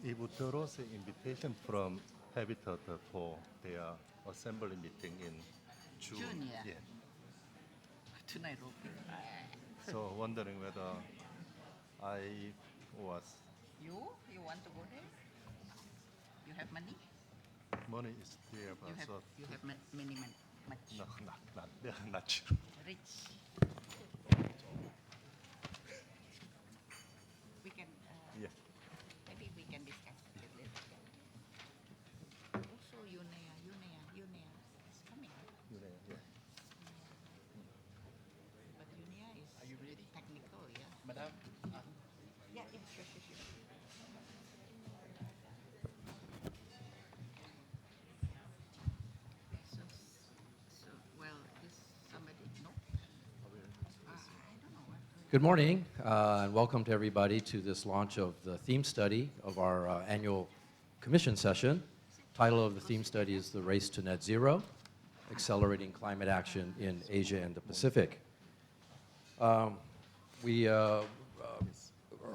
Ibutoro's invitation from Habitat for their assembly meeting in June. June, yeah. Yeah. To Nairobi. So wondering whether I was You want to go there? You have money? money is there, but You have many money, much. no, not sure. Rich. We can, Yeah. maybe we can discuss it later. Also, Yunea is coming. Yeah. But Yunea is Are you ready? technical, yeah. Madam, Yeah, sure. So, well, is somebody, no? I don't know what. good morning, and welcome to everybody to this launch of the theme study of our annual commission session. Title of the theme study is The Race to Net Zero, Accelerating Climate Action in Asia and the Pacific. We are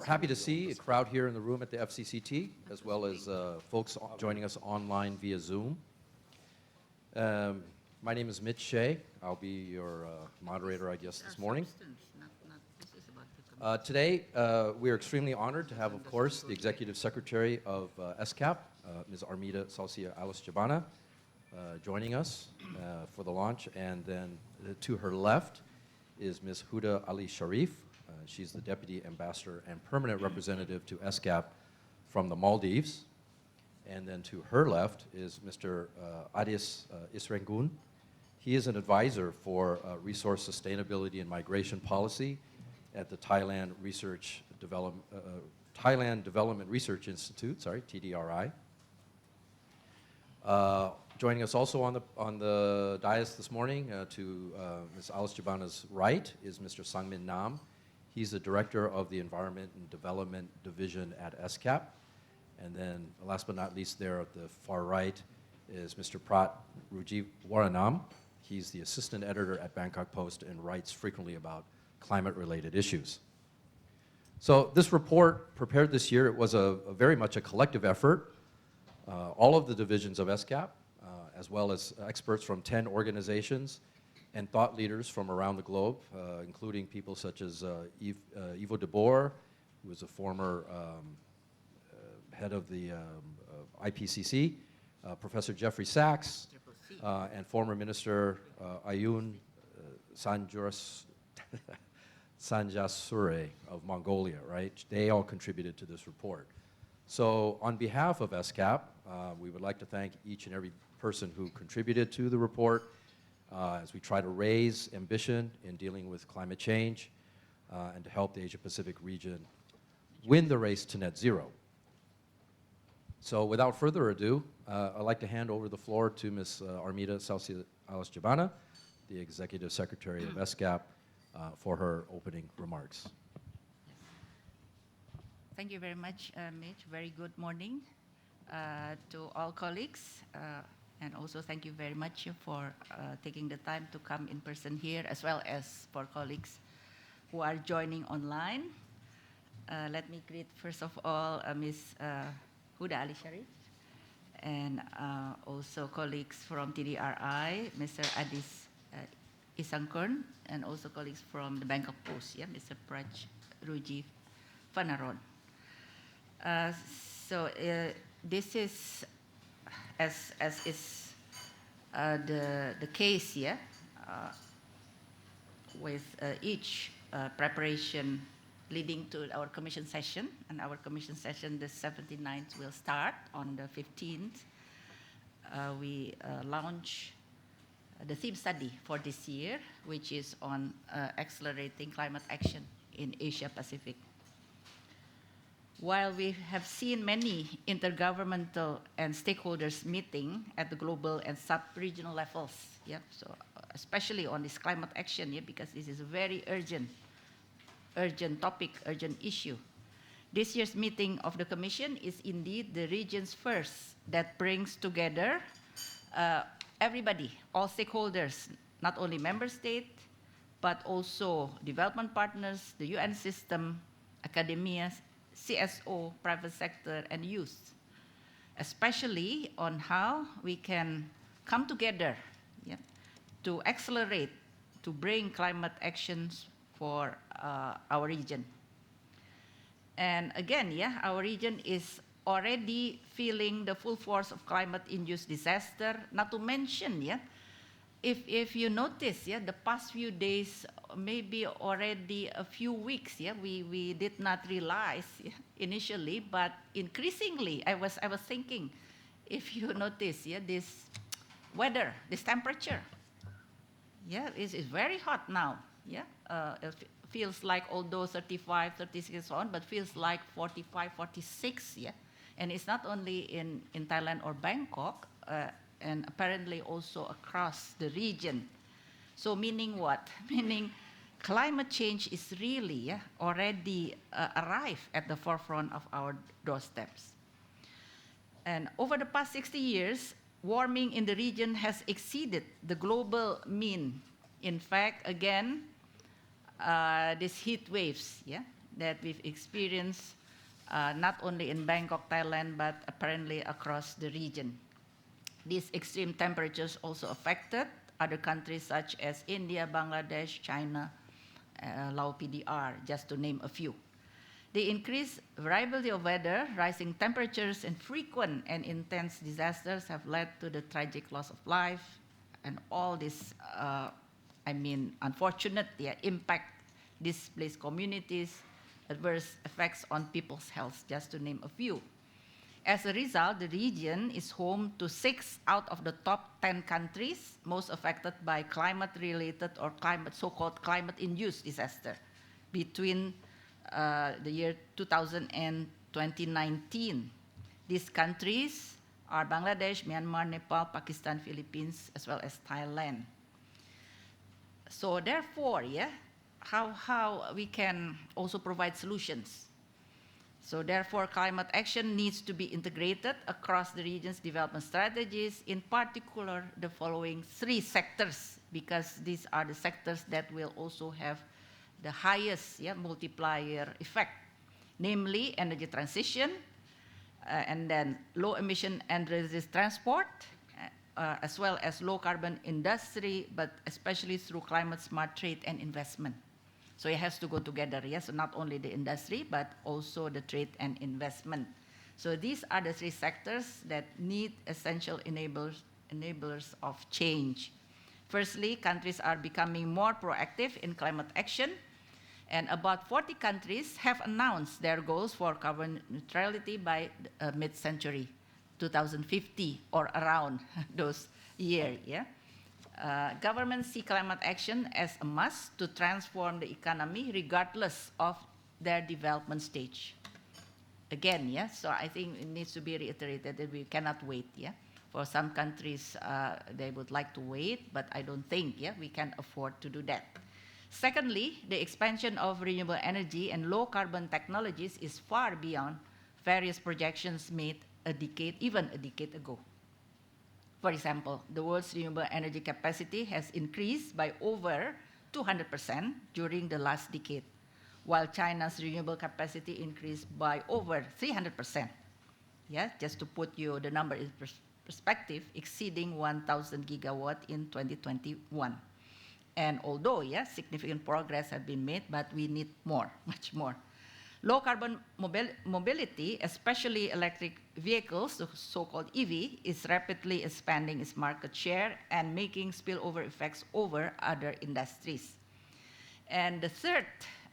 happy to see a crowd here in the room at the FCCT, as well as folks joining us online via Zoom. My name is Mitch Shea. I'll be your moderator, I guess, this morning. This is about the commission. Today, we are extremely honored to have, of course, the Executive Secretary of ESCAP, Ms. Armida Salcia Alice-Jabana, joining us for the launch. And then to her left is Ms. Huda Ali Sharif. She's the Deputy Ambassador and Permanent Representative to ESCAP from the Maldives. And then to her left is Mr. Adis Isrengun. He is an advisor for resource sustainability and migration policy at the Thailand Development Research Institute, TDRI. Joining us also on the dais this morning to Ms. Alice-Jabana's right is Mr. Sangmin Nam. He's the Director of the Environment and Development Division at ESCAP. And then last but not least there at the far right is Mr. Prat Rujiv Waranam. He's the Assistant Editor at Bangkok Post and writes frequently about climate-related issues. So this report prepared this year, it was a very much a collective effort. All of the divisions of ESCAP, as well as experts from 10 organizations and thought leaders from around the globe, including people such as Ivo de Boer, who was a former head of the IPCC, Professor Jeffrey Sachs, and former Minister Ayun Sanjasure of Mongolia, right? They all contributed to this report. So on behalf of ESCAP, we would like to thank each and every person who contributed to the report as we try to raise ambition in dealing with climate change and to help the Asia-Pacific region win the race to net zero. So without further ado, I'd like to hand over the floor to Ms. Armida Salcia Alice-Jabana, the Executive Secretary of ESCAP, for her opening remarks. Thank you very much, Mitch. Very good morning to all colleagues. And also thank you very much for taking the time to come in person here, as well as for colleagues who are joining online. Let me greet, first of all, Ms. Huda Ali Sharif, and also colleagues from TDRI, Mr. Adis Isangkorn, and also colleagues from the Bangkok Post, Mr. Praj Rujiv Fanaron. So this is, as is the case here, with each preparation leading to our commission session, and our commission session, the 79th, will start on the 15th. We launch the theme study for this year, which is on accelerating climate action in Asia Pacific. While we have seen many intergovernmental and stakeholders meeting at the global and sub-regional levels, so especially on this climate action, because this is a very urgent topic, urgent issue. This year's meeting of the Commission is indeed the region's first that brings together everybody, all stakeholders, not only member states, but also development partners, the UN system, academia, CSO, private sector, and youth, especially on how we can come together, yeah, to accelerate, to bring climate actions for our region. And again, yeah, our region is already feeling the full force of climate-induced disaster, not to mention, yeah, if you notice, yeah, the past few days, maybe already a few weeks, yeah, we did not realize, yeah, initially, but increasingly, I was thinking, if you notice, yeah, this weather, this temperature, yeah, it's very hot now, yeah. It feels like although 35, 36 on, but feels like 45, 46, yeah. And it's not only in Thailand or Bangkok, and apparently also across the region. So meaning what? Meaning climate change is really already arrived at the forefront of our doorsteps. And over the past 60 years, warming in the region has exceeded the global mean. In fact, again, these heat waves, yeah, that we've experienced not only in Bangkok, Thailand, but apparently across the region. These extreme temperatures also affected other countries such as India, Bangladesh, China, Laos PDR, just to name a few. The increased variability of weather, rising temperatures, and frequent and intense disasters have led to the tragic loss of life, and all this, unfortunate impact displaced communities, adverse effects on people's health, just to name a few. As a result, the region is home to 6 out of the top 10 countries most affected by climate-related or so-called climate-induced disaster between the year 2000 and 2019. These countries are Bangladesh, Myanmar, Nepal, Pakistan, Philippines, as well as Thailand. So therefore, yeah, how we can also provide solutions. So therefore, climate action needs to be integrated across the region's development strategies, in particular the following 3 sectors, because these are the sectors that will also have the highest multiplier effect, namely energy transition, and then low emission and resist transport, as well as low carbon industry, but especially through climate smart trade and investment. So it has to go together, yes, so not only the industry, but also the trade and investment. So these are the 3 sectors that need essential enablers of change. Firstly, countries are becoming more proactive in climate action, and about 40 countries have announced their goals for carbon neutrality by mid-century, 2050, or around those years, yeah? Governments see climate action as a must to transform the economy regardless of their development stage. Again, yeah, so I think it needs to be reiterated that we cannot wait, yeah. For some countries, they would like to wait, but I don't think, yeah, we can afford to do that. Secondly, the expansion of renewable energy and low carbon technologies is far beyond various projections made even a decade ago. For example, the world's renewable energy capacity has increased by over 200% during the last decade, while China's renewable capacity increased by over 300%. Yeah, just to put you the number in perspective, exceeding 1,000 gigawatt in 2021. And although, yes, significant progress has been made, but we need more, much more. Low carbon mobility, especially electric vehicles, the so-called EV, is rapidly expanding its market share and making spillover effects over other industries. And the third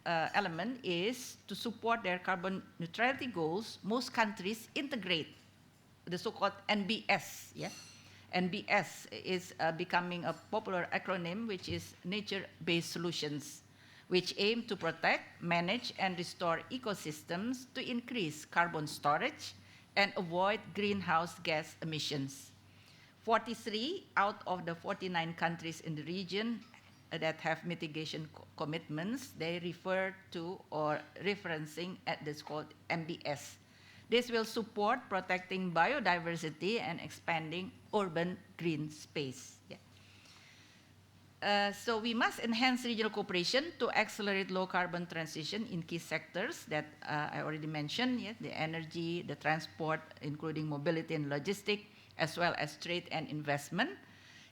element is to support their carbon neutrality goals, most countries integrate the so-called NBS, yeah? NBS is becoming a popular acronym, which is nature-based solutions, which aim to protect, manage, and restore ecosystems to increase carbon storage and avoid greenhouse gas emissions. 43 out of the 49 countries in the region that have mitigation commitments, they refer to or referencing at this called MBS. This will support protecting biodiversity and expanding urban green space. Yeah. So we must enhance regional cooperation to accelerate low carbon transition in key sectors that I already mentioned, yeah, the energy, the transport, including mobility and logistics, as well as trade and investment.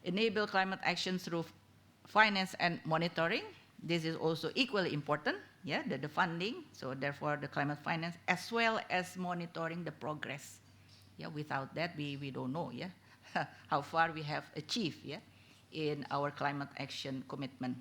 Enable climate action through finance and monitoring. This is also equally important, yeah, the funding, so therefore the climate finance, as well as monitoring the progress. Yeah, without that, we don't know, yeah, how far we have achieved, yeah, in our climate action commitment.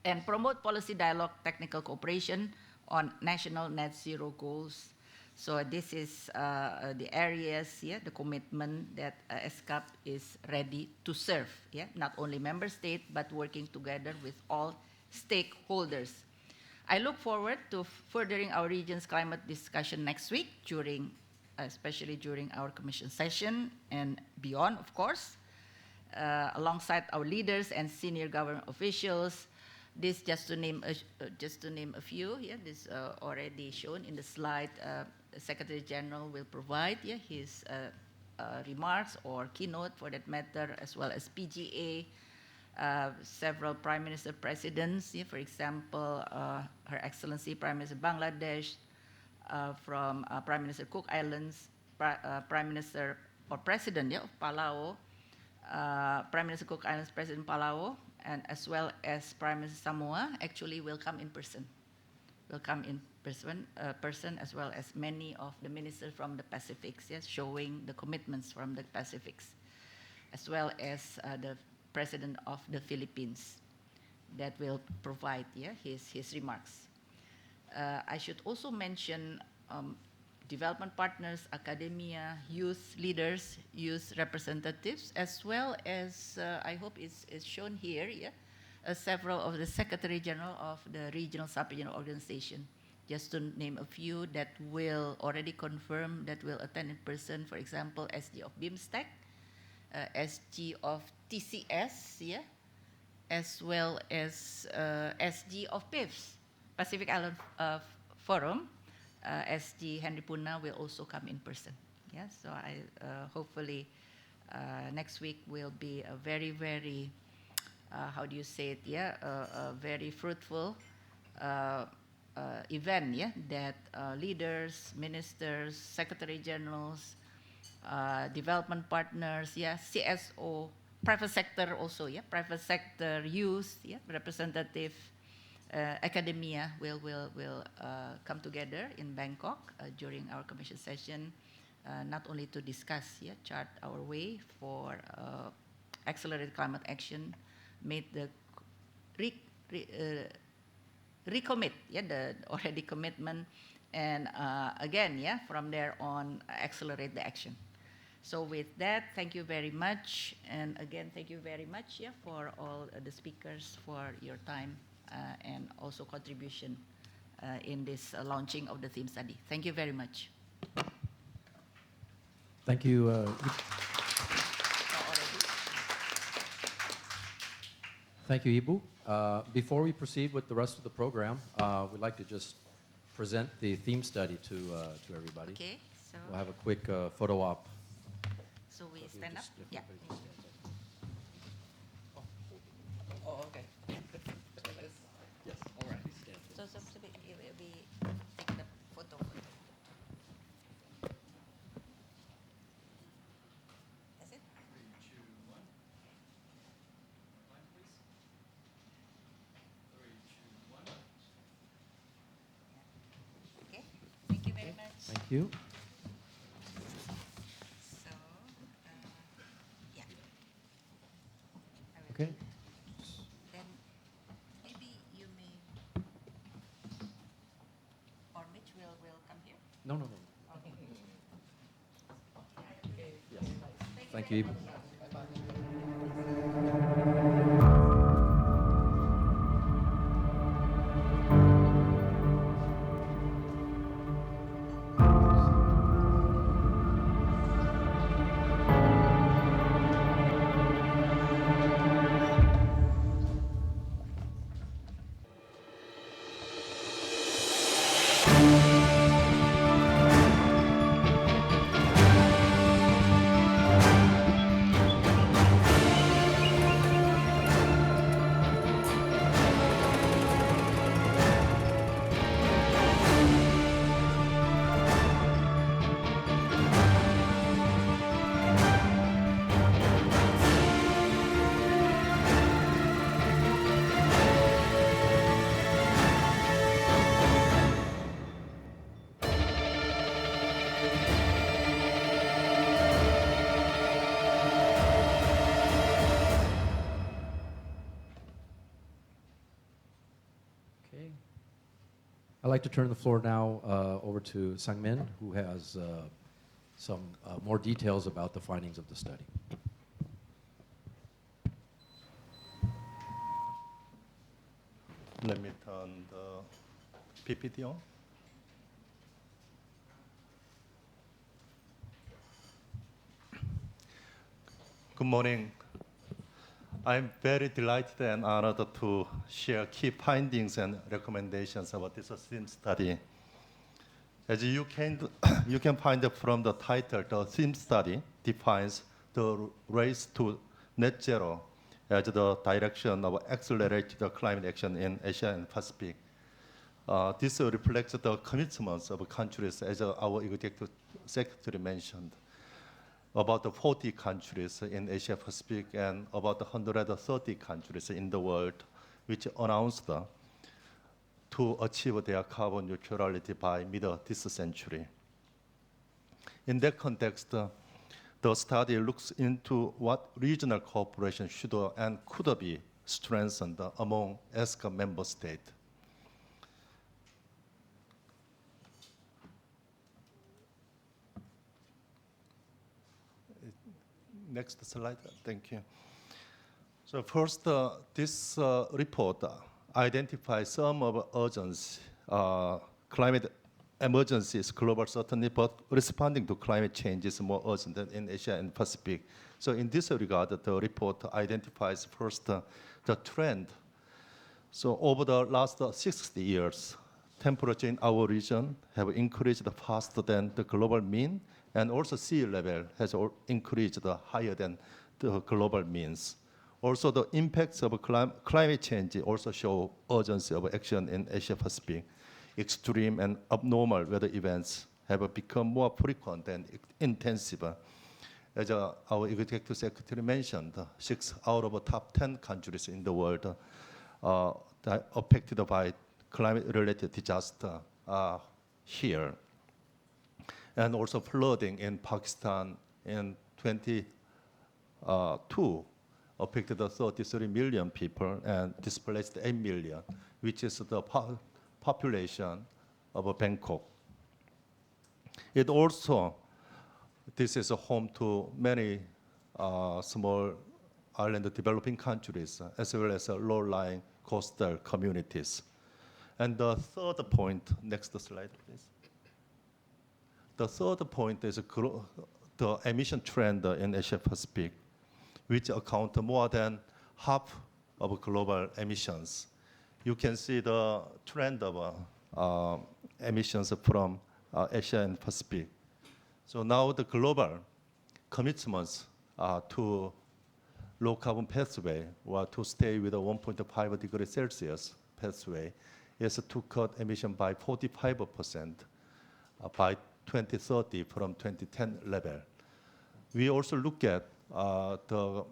And promote policy dialogue, technical cooperation on national net zero goals. So this is the areas, yeah, the commitment that ESCAP is ready to serve, yeah, not only member states, but working together with all stakeholders. I look forward to furthering our region's climate discussion next week, especially during our commission session and beyond, of course, alongside our leaders and senior government officials. This just to name a few. Yeah, this already shown in the slide. The Secretary General will provide, yeah, his remarks or keynote for that matter, as well as PGA, several Prime Minister Presidents, yeah, for example, Her Excellency Prime Minister Bangladesh, from Prime Minister Cook Islands, Prime Minister or President, yeah, of Palau, Prime Minister Cook Islands President Palau, and as well as Prime Minister Samoa actually will come in person. Will come in person as well as many of the ministers from the Pacifics, yes, showing the commitments from the Pacifics, as well as the President of the Philippines that will provide, yeah, his remarks. I should also mention development partners, academia, youth leaders, youth representatives, as well as, I hope it's shown here, yeah, several of the Secretary General of the regional sub-regional organization, just to name a few that will already confirm that will attend in person, for example, SG of BIMSTEC, SG of TCS, yeah, as well as SG of PIFS, Pacific Island Forum. SG Henry Puna will also come in person. Yeah, so I hopefully next week will be a very, very how do you say it? Yeah, a very fruitful event. Yeah, that leaders, ministers, secretary generals, development partners, yeah, CSO, private sector also, yeah, private sector, youth, yeah, representative, academia will come together in Bangkok during our commission session, not only to discuss, yeah, chart our way for accelerated climate action, made the recommit, yeah, the already commitment, and again, yeah, from there on, accelerate the action. So with that, thank you very much, and again, thank you very much, yeah, for all the speakers for your time and also contribution in this launching of the theme study. Thank you very much. Thank you. Thank you, Ibu. Before we proceed with the rest of the program, we'd like to just present the theme study to everybody. Okay, so we'll have a quick photo op. So we stand up. Yeah. Oh, okay. Yes. All right. So we take the photo. That's it. 3, 2, 1. Line, please. 3, 2, 1. Okay. Thank you very much. Thank you. So, yeah. I will Okay. do that. Then maybe you may, or Mitch will come here. No, no, no. Okay. Yes. Thank you, Ibu. like to turn the floor now over to Sang-min, who has some more details about the findings of the study. Let me turn the PPT on. Good morning. I'm very delighted and honored to share key findings and recommendations about this theme study. As you can find from the title, the theme study defines the race to net zero as the direction of accelerated climate action in Asia and Pacific. This reflects the commitments of countries, as our Executive Secretary mentioned, about the 40 countries in Asia Pacific and about 130 countries in the world, which announced to achieve their carbon neutrality by mid of this century. In that context, the study looks into what regional cooperation should and could be strengthened among ESCAP member states. Next slide, thank you. So first, this report identifies some of urgency, climate emergencies, global certainty, but responding to climate change is more urgent than in Asia and Pacific. So in this regard, the report identifies first the trend. So over the last 60 years, temperature in our region have increased faster than the global mean, and also sea level has increased higher than the global means. Also, the impacts of climate change also show urgency of action in Asia Pacific. Extreme and abnormal weather events have become more frequent and intensive. As our Executive Secretary mentioned, 6 out of top 10 countries in the world that affected by climate-related disaster are here. And also flooding in Pakistan in 22 affected 33 million people and displaced 8 million, which is the population of Bangkok. It also, this is a home to many small island developing countries, as well as low-lying coastal communities. And the third point, next slide, please. The third point is the emission trend in Asia Pacific, which account more than half of global emissions. You can see the trend of emissions from Asia and Pacific. So now the global commitments to low carbon pathway, or to stay with a 1.5 degrees Celsius pathway, is to cut emission by 45% by 2030 from 2010 level. We also look at the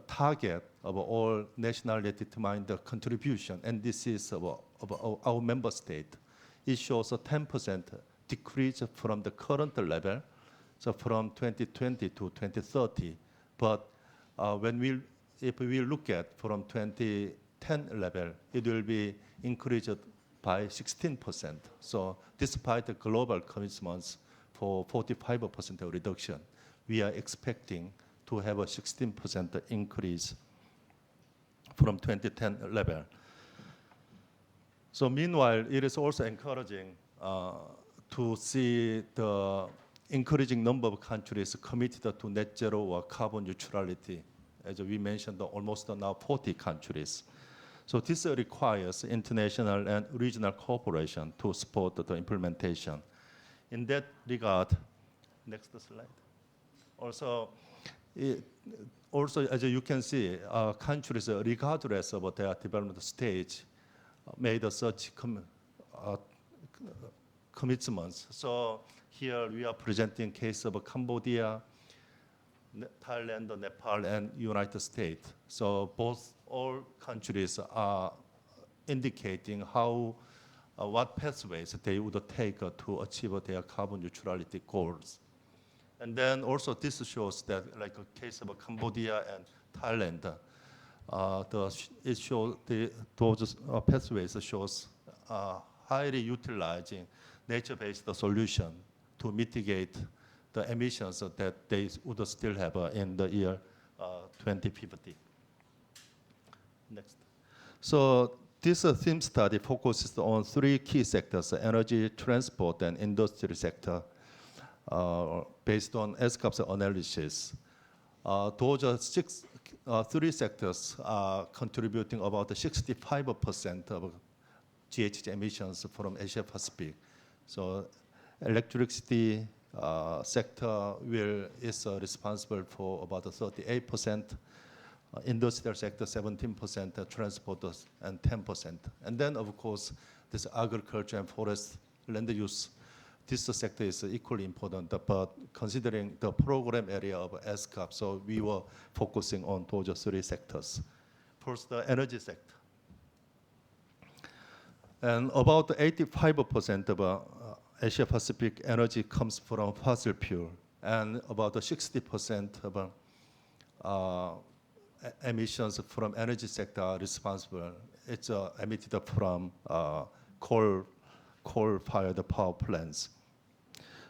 target of all nationally determined contribution, and this is of our member state. It shows a 10% decrease from the current level, so from 2020 to 2030. But if we look at from 2010 level, it will be increased by 16%. So despite the global commitments for 45% reduction, we are expecting to have a 16% increase from 2010 level. So meanwhile, it is also encouraging to see the increasing number of countries committed to net zero or carbon neutrality. As we mentioned, almost now 40 countries. So this requires international and regional cooperation to support the implementation. In that regard, next slide. Also, as you can see, countries, regardless of their development stage, made such commitments. So here we are presenting case of Cambodia, Thailand, Nepal, and United States. So all countries are indicating what pathways they would take to achieve their carbon neutrality goals. And then also this shows that, like a case of Cambodia and Thailand, those pathways shows highly utilizing nature-based solution to mitigate the emissions that they would still have in the year 2050. Next. So this theme study focuses on three key sectors: energy, transport, and industry sector, based on ESCAP's analysis. Those three sectors are contributing about 65% of GHG emissions from Asia Pacific. So electricity sector is responsible for about 38%, industrial sector 17%, transport and 10%. And then of course, this agriculture and forest land use, this sector is equally important, but considering the program area of ESCAP, so we were focusing on those three sectors. First, the energy sector. And about 85% of Asia Pacific energy comes from fossil fuel, and about 60% of emissions from energy sector are responsible. It's emitted from coal-fired power plants.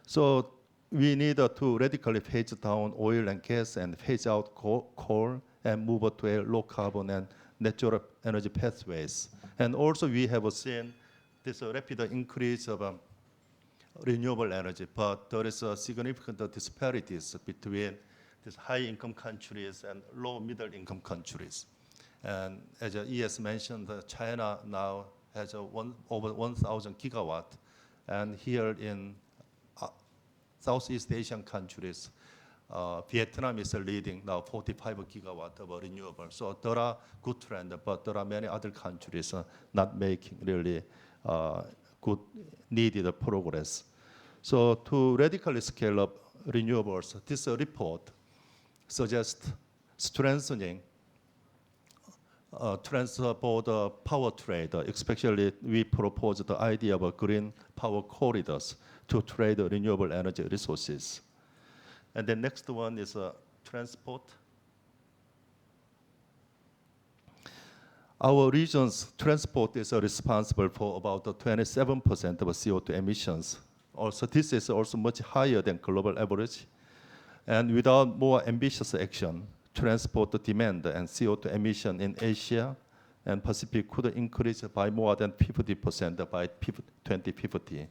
So we need to radically phase down oil and gas and phase out coal and move to a low carbon and natural energy pathways. And also we have seen this rapid increase of renewable energy, but there is a significant disparities between these high-income countries and low-middle-income countries. And as ES mentioned, China now has over 1,000 gigawatt, and here in Southeast Asian countries, Vietnam is leading now 45 gigawatt of renewable. So there are good trends, but there are many other countries not making really good needed progress. So to radically scale up renewables, this report suggests strengthening trans-border power trade, especially we propose the idea of green power corridors to trade renewable energy resources. And the next one is transport. Our region's transport is responsible for about 27% of CO2 emissions. Also, this is also much higher than global average. And without more ambitious action, transport demand and CO2 emission in Asia and Pacific could increase by more than 50% by 2050.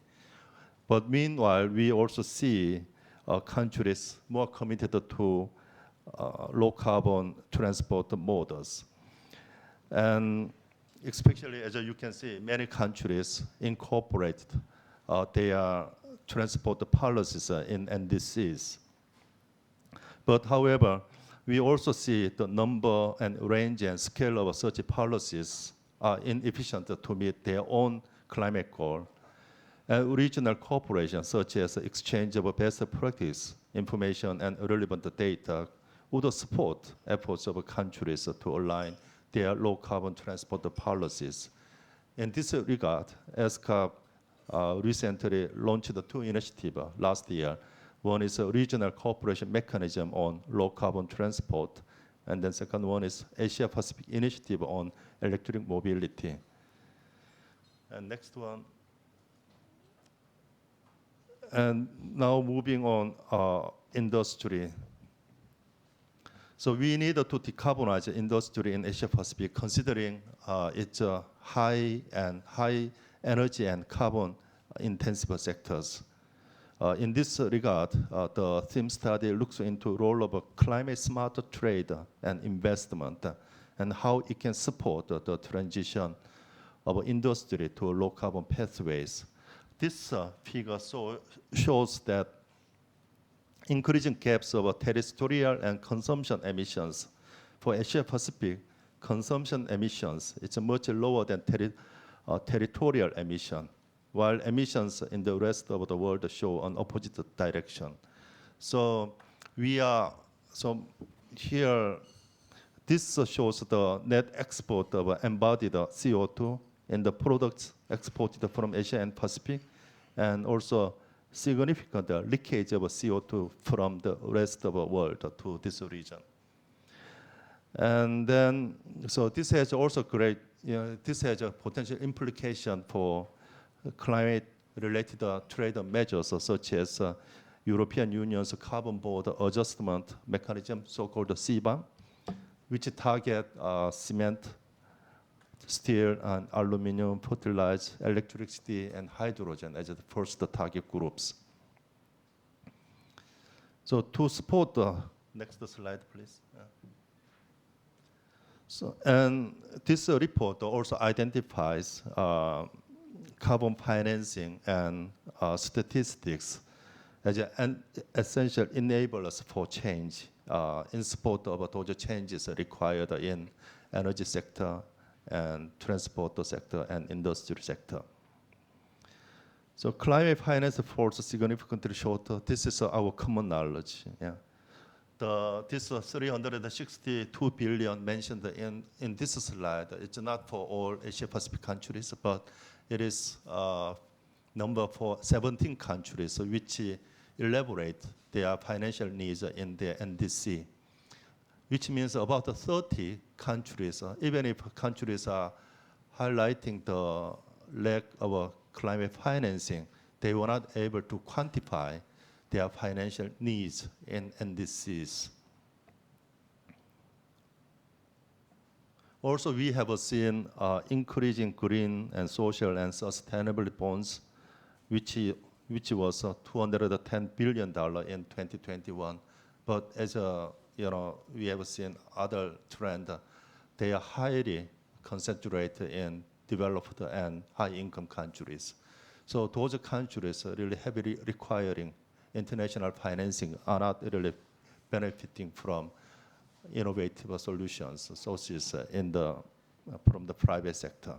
But meanwhile, we also see countries more committed to low carbon transport modes. And especially, as you can see, many countries incorporate their transport policies in NDCs. But however, we also see the number and range and scale of such policies are inefficient to meet their own climate goal. Regional cooperation, such as exchange of best practice, information, and relevant data, would support efforts of countries to align their low-carbon transport policies. In this regard, ESCAP recently launched two initiatives last year. One is a regional cooperation mechanism on low-carbon transport, and then second one is Asia-Pacific Initiative on electric mobility. And next one. And now moving on, industry. So we need to decarbonize industry in Asia Pacific, considering its high energy and carbon intensive sectors. In this regard, the theme study looks into role of climate smart trade and investment and how it can support the transition of industry to low carbon pathways. This figure shows that increasing gaps of terrestrial and consumption emissions. For Asia Pacific, consumption emissions is much lower than territorial emission, while emissions in the rest of the world show an opposite direction. So here, this shows the net export of embodied CO2 in the products exported from Asia and Pacific, and also significant leakage of CO2 from the rest of the world to this region. And then, so this has also this has a potential implication for climate-related trade measures such as European Union's carbon border adjustment mechanism, so-called CBAM, which target cement, steel, and aluminum, fertilizer, electricity, and hydrogen as the first target groups. So to support the next slide, please. So, and this report also identifies carbon financing and statistics as an essential enablers for change in support of those changes required in energy sector and transport sector and industry sector. So climate finance falls significantly short. This is our common knowledge. Yeah. This 362 billion mentioned in this slide, it's not for all Asia Pacific countries, but it is number for 17 countries which elaborate their financial needs in their NDC, which means about 30 countries, even if countries are highlighting the lack of climate financing, they were not able to quantify their financial needs in NDCs. Also, we have seen increasing green and social and sustainability bonds, which was $210 billion in 2021. But as we have seen other trend, they are highly concentrated in developed and high-income countries. So those countries really heavily requiring international financing are not really benefiting from innovative solutions, sources from the private sector.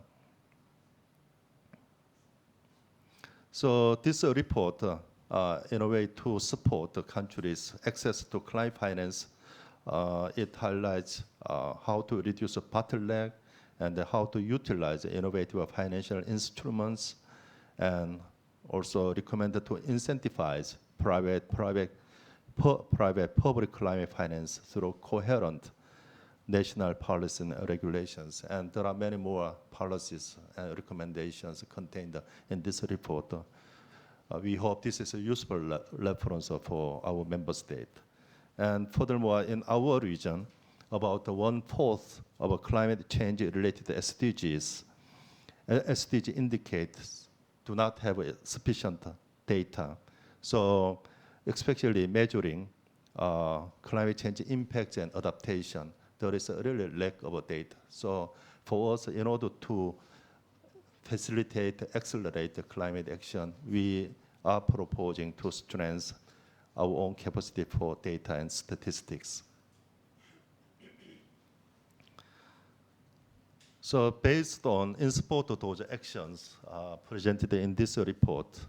So this report, in a way to support the countries' access to climate finance, it highlights how to reduce the bottleneck and how to utilize innovative financial instruments, and also recommended to incentivize public climate finance through coherent national policy and regulations. And there are many more policies and recommendations contained in this report. We hope this is a useful reference for our member state. And furthermore, in our region, about 1/4 of climate change-related SDGs, SDG indicators do not have sufficient data. So especially measuring climate change impacts and adaptation, there is a really lack of data. So for us, in order to facilitate, accelerate the climate action, we are proposing to strengthen our own capacity for data and statistics. So based on, in support of those actions presented in this report,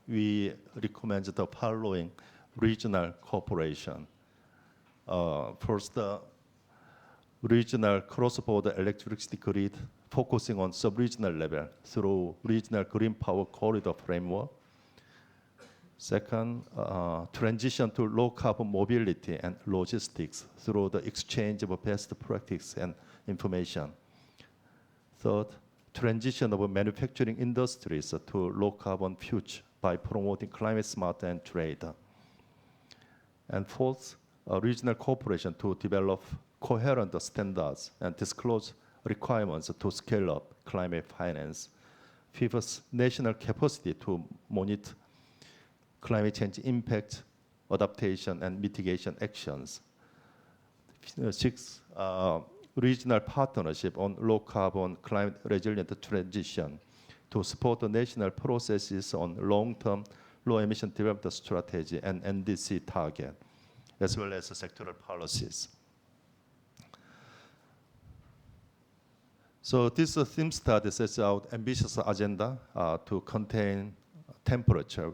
we recommend the following regional cooperation. First, regional cross-border electricity grid, focusing on sub-regional level through regional green power corridor framework. Second, transition to low carbon mobility and logistics through the exchange of best practice and information. Third, transition of manufacturing industries to low carbon future by promoting climate smart and trade. And fourth, regional cooperation to develop coherent standards and disclose requirements to scale up climate finance. Fifth, national capacity to monitor climate change impact, adaptation, and mitigation actions. Sixth, regional partnership on low carbon climate resilient transition to support the national processes on long-term low emission development strategy and NDC target, as well as sectoral policies. So this theme study sets out ambitious agenda to contain temperature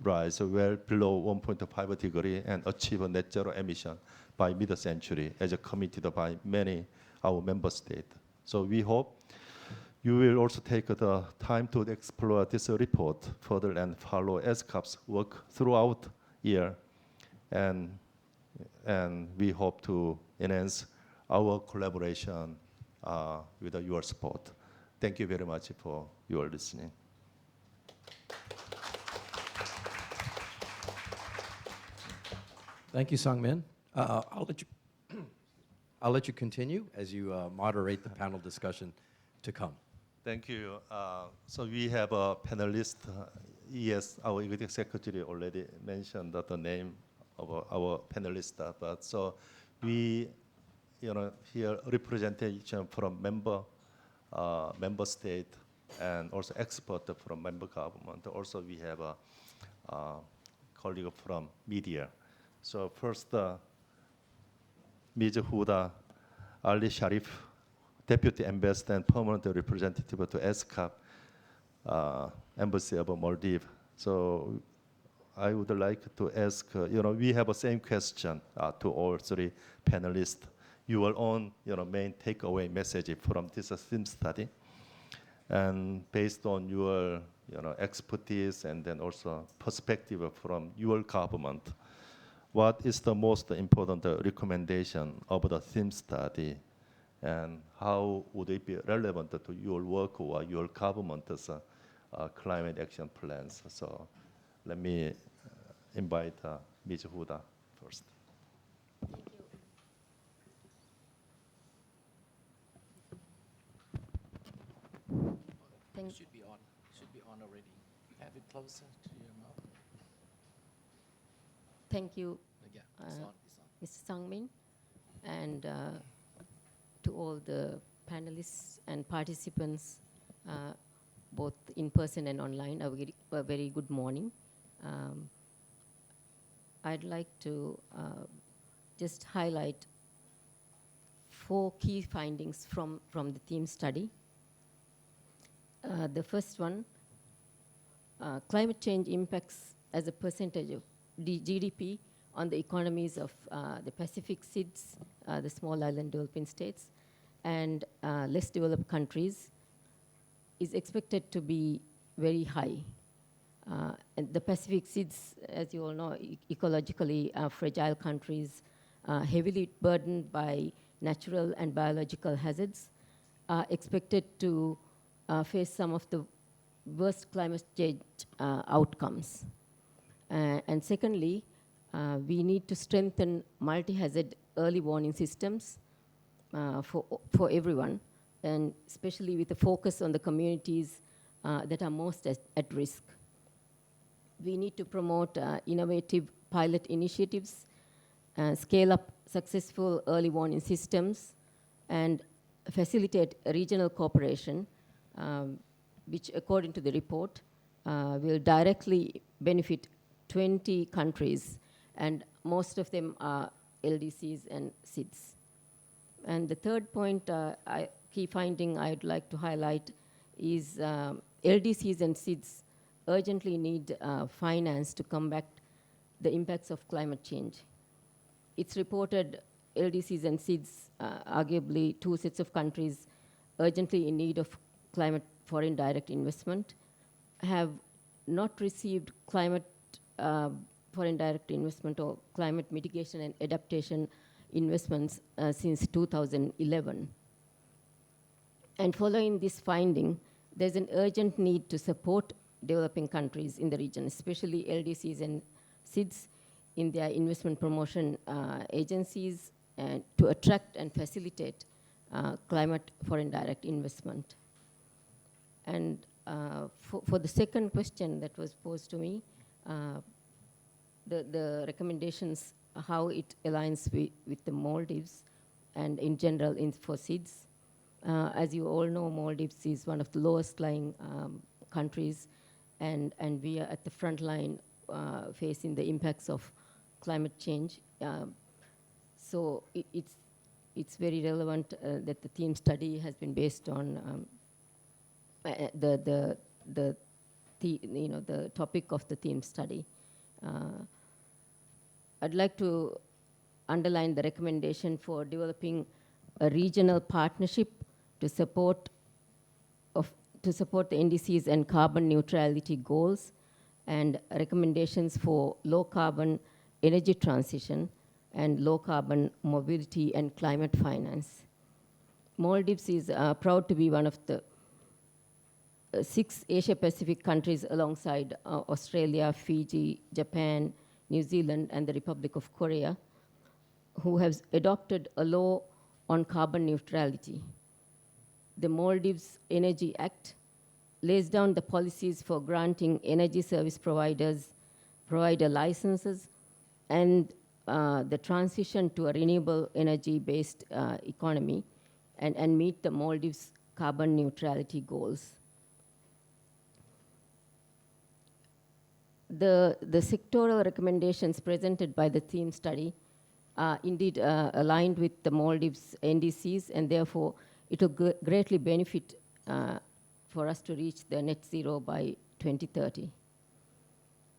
rise well below 1.5 degree and achieve a net zero emission by mid-century, as committed by many our member states. So we hope you will also take the time to explore this report further and follow ESCAP's work throughout year, and we hope to enhance our collaboration with your support. Thank you very much for your listening. Thank you, Sangmin. I'll let you continue as you moderate the panel discussion to come. Thank you. So we have a panelist. Yes, our executive secretary already mentioned that the name of our panelist. But so we, here representation from member state and also expert from member government. Also, we have a colleague from media. So first, Ms. Huda Ali Sharif, Deputy Ambassador and Permanent Representative to ESCAP, Embassy of Maldives. So I would like to ask, we have the same question to all three panelists. Your own, main takeaway message from this theme study, and based on your, expertise and then also perspective from your government, what is the most important recommendation of the theme study, and how would it be relevant to your work or your government's climate action plans? So let me invite Ms. Huda first. Thank you. Should be on already. Have it closer to your mouth. Thank you, Yeah, it's on. Mr. Sangmin, and to all the panelists and participants, both in person and online, a very good morning. I'd like to just highlight 4 key findings from the theme study. The first one, climate change impacts as a percentage of the GDP on the economies of the Pacific SIDS, the small island developing states, and less developed countries, is expected to be very high. And the Pacific SIDS, as you all know, ecologically fragile countries, heavily burdened by natural and biological hazards, are expected to face some of the worst climate change outcomes. And secondly, we need to strengthen multi-hazard early warning systems for everyone, and especially with a focus on the communities that are most at risk. We need to promote innovative pilot initiatives, scale up successful early warning systems, and facilitate regional cooperation, which according to the report will directly benefit 20 countries, and most of them are LDCs and SIDS. And the third point, key finding I'd like to highlight is LDCs and SIDS urgently need finance to combat the impacts of climate change. It's reported LDCs and SIDS, arguably 2 sets of countries urgently in need of climate foreign direct investment, have not received climate foreign direct investment or climate mitigation and adaptation investments since 2011. And following this finding, there's an urgent need to support developing countries in the region, especially LDCs and SIDS, in their investment promotion agencies, and to attract and facilitate climate foreign direct investment. And for the second question that was posed to me, the recommendations, how it aligns with the Maldives and in general for SIDS. As you all know, Maldives is one of the lowest lying countries, and we are at the front line facing the impacts of climate change. So it's very relevant that the theme study has been based on the topic of the theme study. I'd like to underline the recommendation for developing a regional partnership to support the NDCs and carbon neutrality goals, and recommendations for low carbon energy transition and low carbon mobility and climate finance. Maldives is proud to be one of the 6 Asia-Pacific countries alongside Australia, Fiji, Japan, New Zealand, and the Republic of Korea, who have adopted a law on carbon neutrality. The Maldives Energy Act lays down the policies for granting energy service provider licenses and the transition to a renewable energy-based economy and meet the Maldives carbon neutrality goals. The sectoral recommendations presented by the theme study are indeed aligned with the Maldives NDCs, and therefore it will greatly benefit for us to reach the net zero by 2030.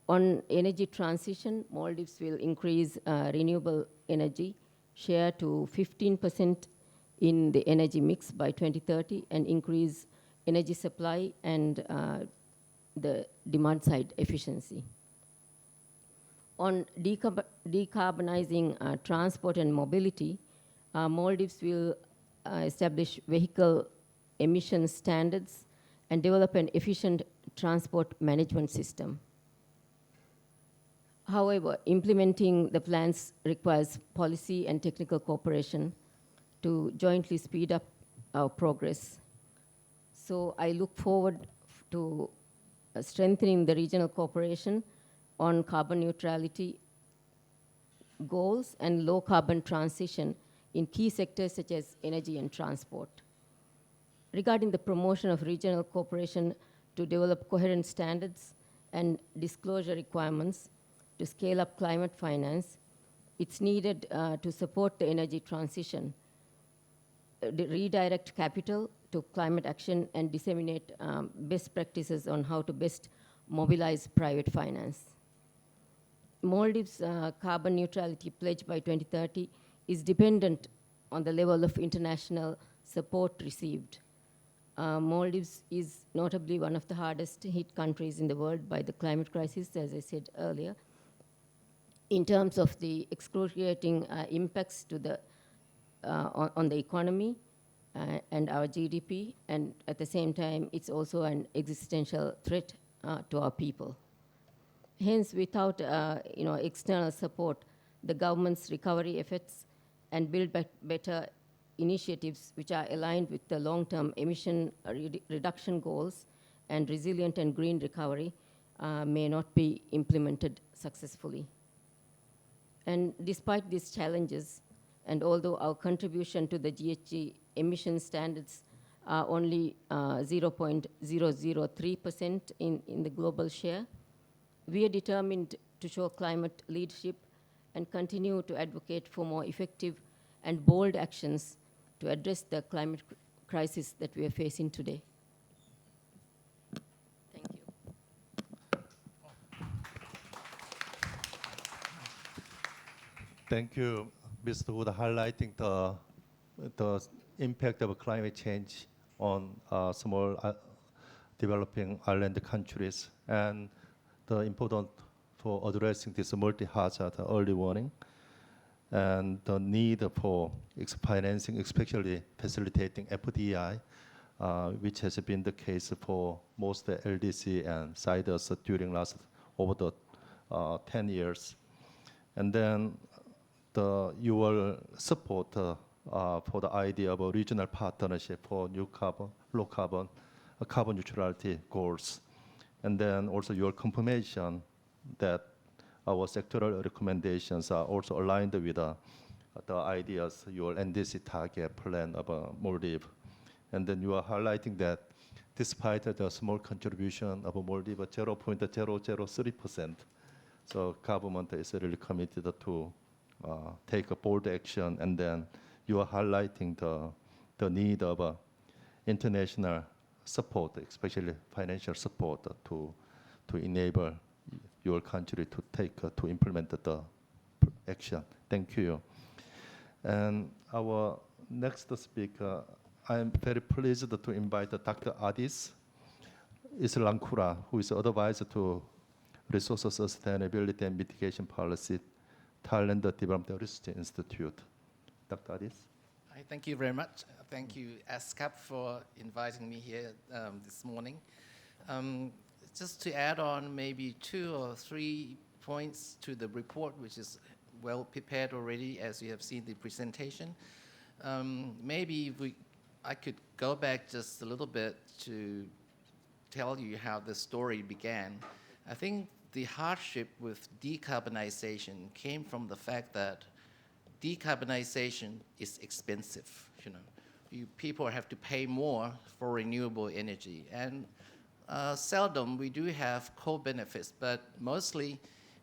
On energy transition, Maldives will increase renewable energy share to 15% in the energy mix by 2030 and increase energy supply and the demand side efficiency. On decarbonizing transport and mobility, Maldives will establish vehicle emission standards and develop an efficient transport management system. However, implementing the plans requires policy and technical cooperation to jointly speed up our progress. So I look forward to strengthening the regional cooperation on carbon neutrality goals and low carbon transition in key sectors such as energy and transport. Regarding the promotion of regional cooperation to develop coherent standards and disclosure requirements to scale up climate finance, it's needed to support the energy transition, redirect capital to climate action, and disseminate best practices on how to best mobilize private finance. Maldives' carbon neutrality pledge by 2030 is dependent on the level of international support received. Maldives is notably one of the hardest hit countries in the world by the climate crisis, as I said earlier. In terms of the excruciating impacts to the, on the economy and our GDP, and at the same time, it's also an existential threat to our people. Hence, without external support, the government's recovery efforts and Build Back Better initiatives, which are aligned with the long-term emission reduction goals and resilient and green recovery, may not be implemented successfully. And despite these challenges, and although our contribution to the GHG emission standards are only 0.003% in the global share, we are determined to show climate leadership and continue to advocate for more effective and bold actions to address the climate crisis that we are facing today. Thank you. Thank you, Mr. Wood, highlighting the impact of climate change on small developing island countries and the importance for addressing this multi-hazard early warning and the need for financing, especially facilitating FDI, which has been the case for most LDC and CIDers during over the 10 years. And then your support for the idea of a regional partnership for new carbon, low carbon, carbon neutrality goals. And then also your confirmation that our sectoral recommendations are also aligned with the ideas, your NDC target plan of Maldives. And then you are highlighting that despite the small contribution of Maldives, 0.003%, so government is really committed to take a bold action. And then you are highlighting the need of international support, especially financial support, to enable your country to to implement the action. Thank you. And our next speaker, I am very pleased to invite Dr. Adis Islankura, who is advisor to Resource Sustainability and Mitigation Policy, Thailand Development Research Institute. Dr. Adis. Hi, thank you very much. Thank you, ESCAP, for inviting me here this morning. Just to add on maybe 2 or 3 points to the report, which is well prepared already, as you have seen the presentation. Maybe I could go back just a little bit to tell you how the story began. I think the hardship with decarbonization came from the fact that decarbonization is expensive. People have to pay more for renewable energy, and seldom we do have co-benefits, but mostly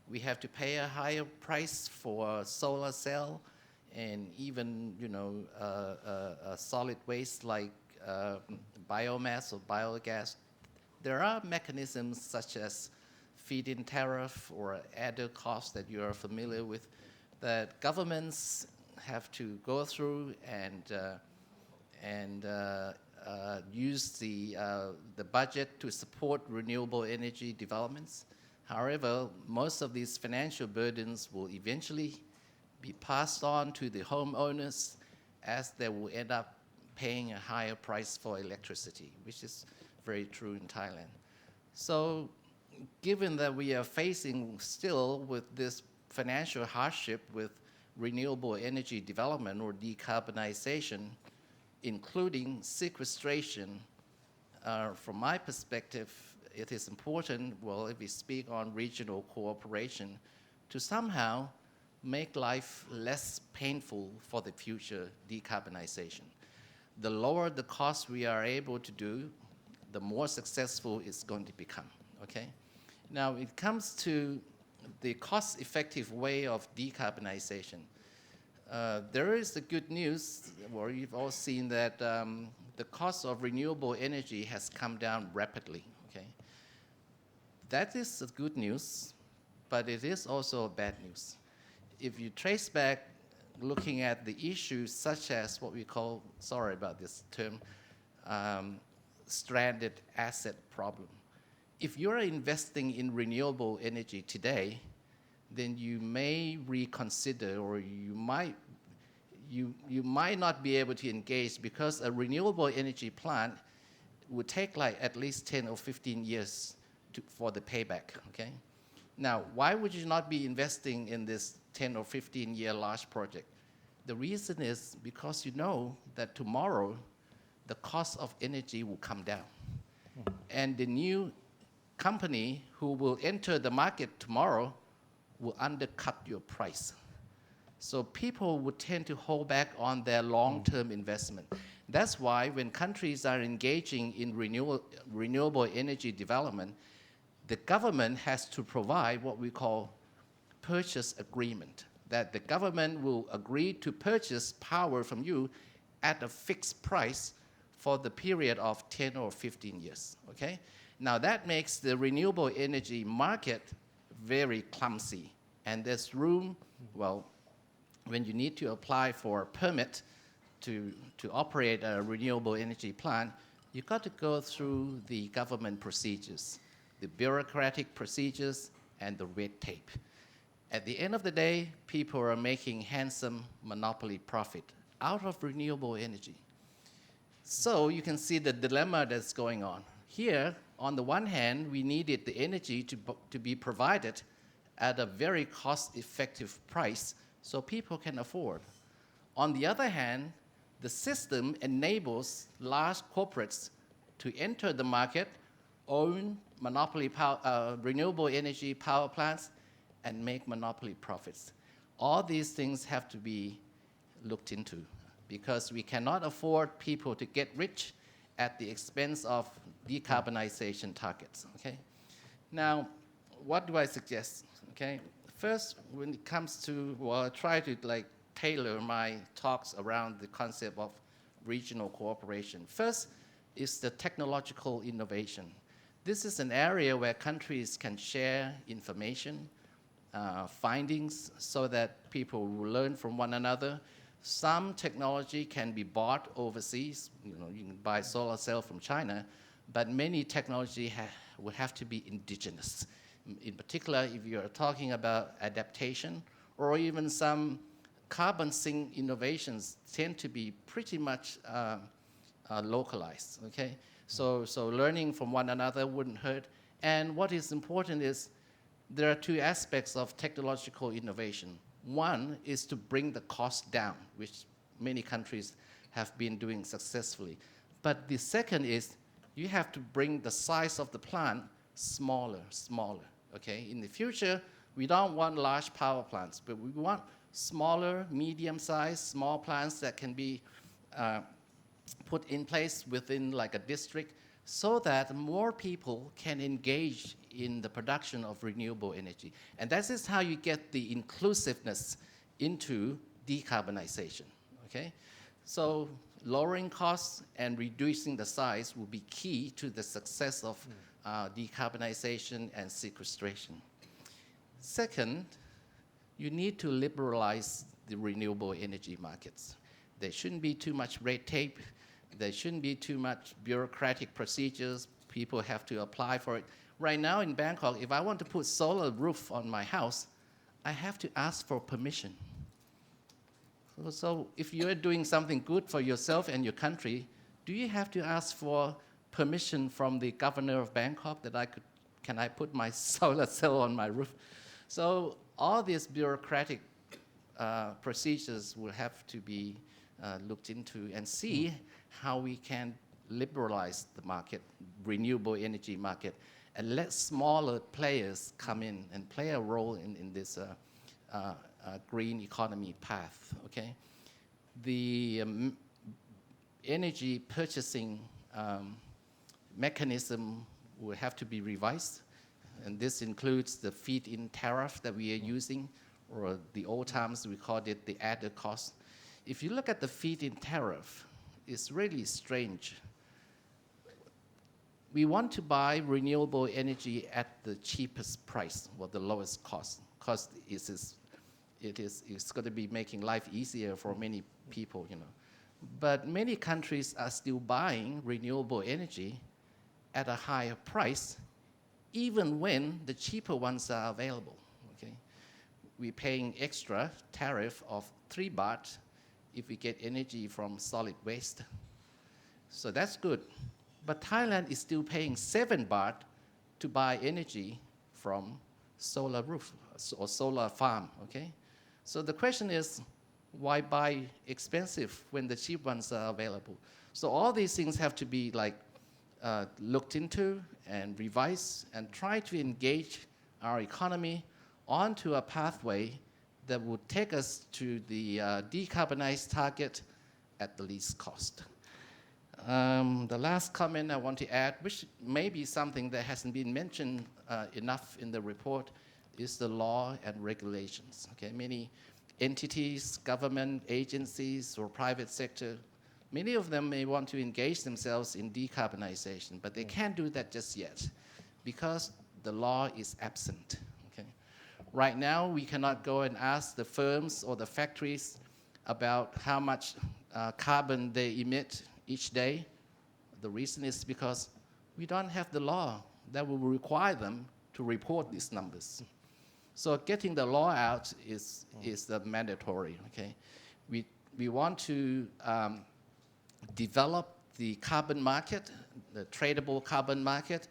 we have to pay a higher price for solar cell, and even solid waste like biomass or biogas. There are mechanisms such as feed-in tariff or other costs that you are familiar with that governments have to go through and use the budget to support renewable energy developments. However, most of these financial burdens will eventually be passed on to the homeowners, as they will end up paying a higher price for electricity, which is very true in Thailand. So given that we are facing still with this financial hardship with renewable energy development or decarbonization, including sequestration, from my perspective, it is important, well, if we speak on regional cooperation, to somehow make life less painful for the future decarbonization. The lower the cost we are able to do, the more successful it's going to become, okay? Now, it comes to the cost-effective way of decarbonization. There is the good news, where you've all seen that the cost of renewable energy has come down rapidly, okay? That is the good news, but it is also bad news. If you trace back looking at the issues such as what we call, sorry about this term, stranded asset problem. If you're investing in renewable energy today, then you may reconsider, or you might not be able to engage, because a renewable energy plant would take like at least 10 or 15 years for the payback, okay? Now, why would you not be investing in this 10 or 15-year large project? The reason is because you know that tomorrow the cost of energy will come down. And the new company who will enter the market tomorrow will undercut your price. So people would tend to hold back on their long-term investment. That's why when countries are engaging in renewable energy development, the government has to provide what we call purchase agreement, that the government will agree to purchase power from you at a fixed price for the period of 10 or 15 years, okay? Now that makes the renewable energy market very clumsy, and there's room, well, when you need to apply for a permit to operate a renewable energy plant, you've got to go through the government procedures, the bureaucratic procedures, and the red tape. At the end of the day, people are making handsome monopoly profit out of renewable energy. So you can see the dilemma that's going on. Here, on the one hand, we needed the energy to be provided at a very cost-effective price so people can afford. On the other hand, the system enables large corporates to enter the market, own monopoly renewable energy power plants, and make monopoly profits. All these things have to be looked into, because we cannot afford people to get rich at the expense of decarbonization targets, okay? Now, what do I suggest, okay? First, when it comes to, well, I try to tailor my talks around the concept of regional cooperation. First is the technological innovation. This is an area where countries can share information, findings, so that people will learn from one another. Some technology can be bought overseas. You can buy solar cell from China, but many technology would have to be indigenous. In particular, if you're talking about adaptation, or even some carbon sink innovations tend to be pretty much localized, okay? So learning from one another wouldn't hurt. And what is important is there are two aspects of technological innovation. One is to bring the cost down, which many countries have been doing successfully. But the second is you have to bring the size of the plant smaller, okay? In the future, we don't want large power plants, but we want smaller, medium-sized, small plants that can be put in place within like a district so that more people can engage in the production of renewable energy. And that is how you get the inclusiveness into decarbonization, okay? So lowering costs and reducing the size will be key to the success of decarbonization and sequestration. Second, you need to liberalize the renewable energy markets. There shouldn't be too much red tape. There shouldn't be too much bureaucratic procedures. People have to apply for it. Right now in Bangkok, if I want to put solar roof on my house, I have to ask for permission. So if you're doing something good for yourself and your country, do you have to ask for permission from the governor of Bangkok that can I put my solar cell on my roof? So all these bureaucratic procedures will have to be looked into and see how we can liberalize the market, renewable energy market, and let smaller players come in and play a role in this green economy path, okay? The energy purchasing mechanism will have to be revised, and this includes the feed-in tariff that we are using, or the old times we called it the added cost. If you look at the feed-in tariff, it's really strange. We want to buy renewable energy at the cheapest price, or the lowest cost, because it's going to be making life easier for many people, you know. But many countries are still buying renewable energy at a higher price, even when the cheaper ones are available, okay? We're paying extra tariff of 3 baht if we get energy from solid waste. So that's good. But Thailand is still paying 7 baht to buy energy from solar roof or solar farm, okay? So the question is, why buy expensive when the cheap ones are available? So all these things have to be like looked into and revised and try to engage our economy onto a pathway that would take us to the decarbonized target at the least cost. The last comment I want to add, which may be something that hasn't been mentioned enough in the report, is the law and regulations. Okay, many entities, government agencies, or private sector, many of them may want to engage themselves in decarbonization, but they can't do that just yet because the law is absent. Okay? Right now, we cannot go and ask the firms or the factories about how much carbon they emit each day. The reason is because we don't have the law that will require them to report these numbers. So getting the law out is the mandatory, okay? We want to develop the carbon market, the tradable carbon market,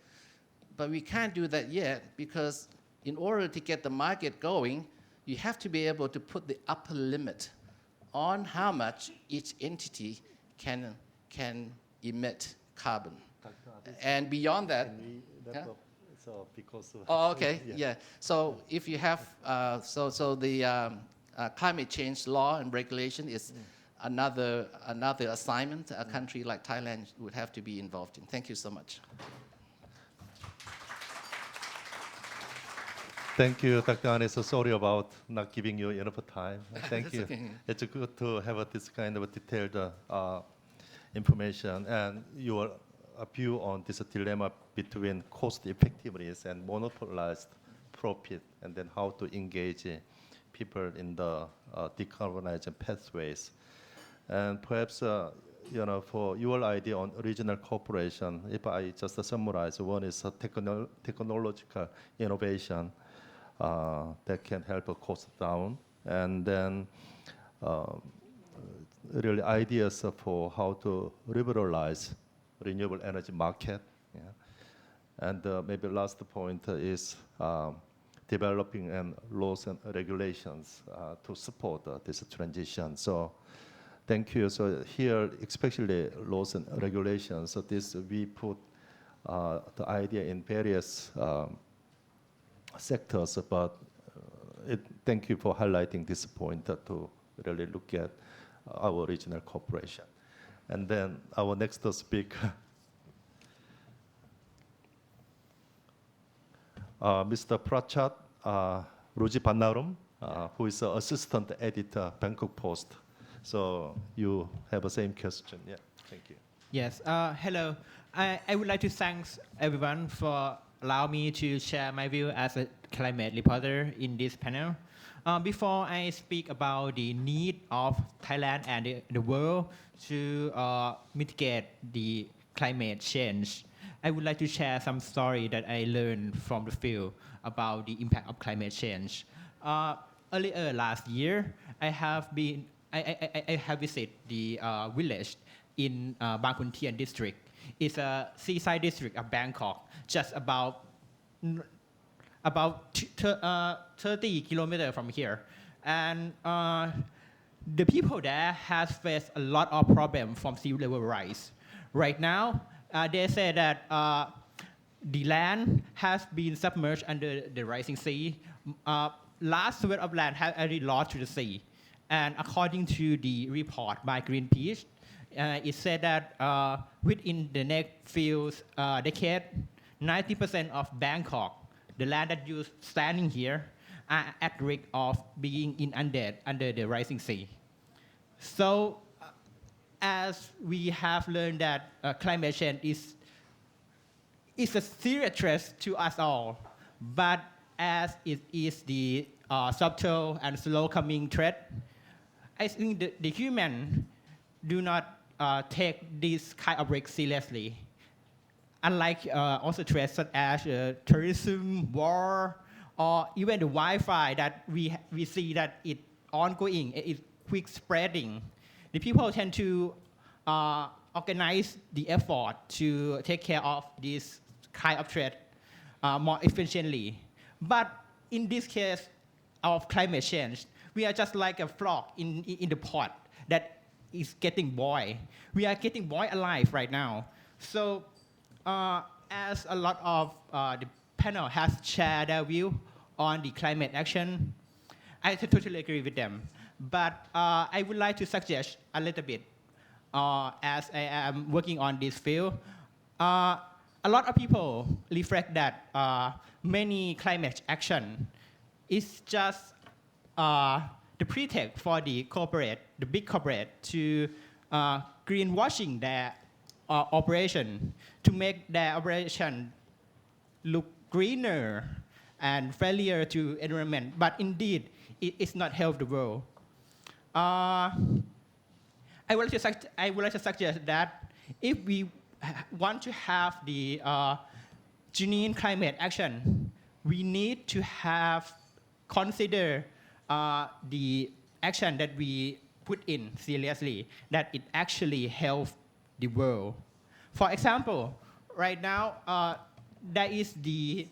but we can't do that yet because in order to get the market going, you have to be able to put the upper limit on how much each entity can emit carbon. And beyond that, So because oh, okay, yeah. So if you have, the climate change law and regulation is another assignment a country like Thailand would have to be involved in. Thank you so much. Thank you, Dr. Ane. So sorry about not giving you enough time. Thank That's you. okay. It's good to have this kind of detailed information and your view on this dilemma between cost effectiveness and monopolized profit, and then how to engage people in the decarbonizing pathways. And perhaps, for your idea on regional cooperation, if I just summarize, one is technological innovation that can help cost down, and then um, really ideas for how to liberalize renewable energy market. Yeah. And maybe last point is developing and laws and regulations to support this transition. So thank you. So here, especially laws and regulations, so this we put the idea in various sectors, but thank you for highlighting this point to really look at our regional cooperation. And then our next speaker, Mr. Prachat Rujipannarum, who is assistant editor, Bangkok Post. So you have the same question. Yeah, thank you. Yes, hello. I would like to thank everyone for allowing me to share my view as a climate reporter in this panel. Before I speak about the need of Thailand and the world to mitigate the climate change, I would like to share some story that I learned from the field about the impact of climate change. Earlier last year, I have visited the village in Bang Khun Thien district. It's a seaside district of Bangkok, just about 30 kilometers from here. And the people there has faced a lot of problems from sea level rise. Right now, they say that the land has been submerged under the rising sea. Last swath of land has already lost to the sea. And according to the report by Greenpeace, it said that within the next few decades, 90% of Bangkok, the land that you're standing here, are at risk of being inundated under the rising sea. So, as we have learned that climate change is a serious threat to us all, but as it is the subtle and slow coming threat, I think the human do not take this kind of risk seriously. Unlike also threats such as terrorism, war, or even the Wi-Fi that we see that it's ongoing, it's quick spreading. The people tend to organize the effort to take care of this kind of threat more efficiently. But in this case of climate change, we are just like a frog in the pot that is getting boiled. We are getting boiled alive right now. So as a lot of the panel has shared their view on the climate action, I totally agree with them. But I would like to suggest a little bit, as I am working on this field. A lot of people reflect that many climate action is just the pretext for the big corporate to greenwashing their operation, to make their operation look greener and friendlier to environment. But indeed, it's not help the world. I would like to suggest that if we want to have the genuine climate action, we need to consider the action that we put in seriously, that it actually helps the world. For example, right now, there is the